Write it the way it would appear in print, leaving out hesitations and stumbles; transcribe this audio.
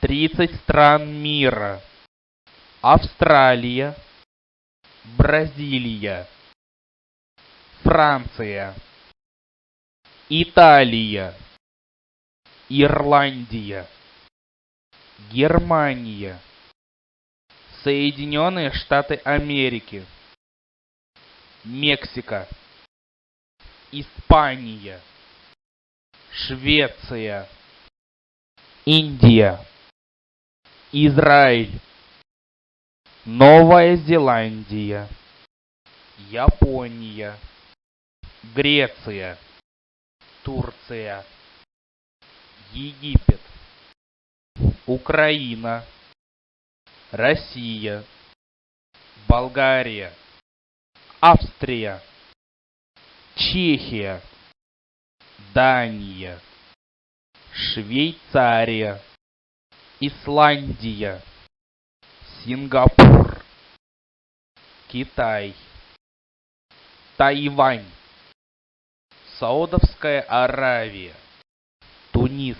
30 стран мира: Австралия, Бразилия, Франция, Италия, Ирландия, Германия, Соединенные Штаты Америки, Мексика, Испания, Швеция, Индия, Израиль, Новая Зеландия, Япония, Греция, Турция, Египет, Украина, Россия, Болгария, Австрия, Чехия, Дания, Швейцария, Исландия, Сингапур, Китай, Тайвань, Саудовская Аравия, Тунис,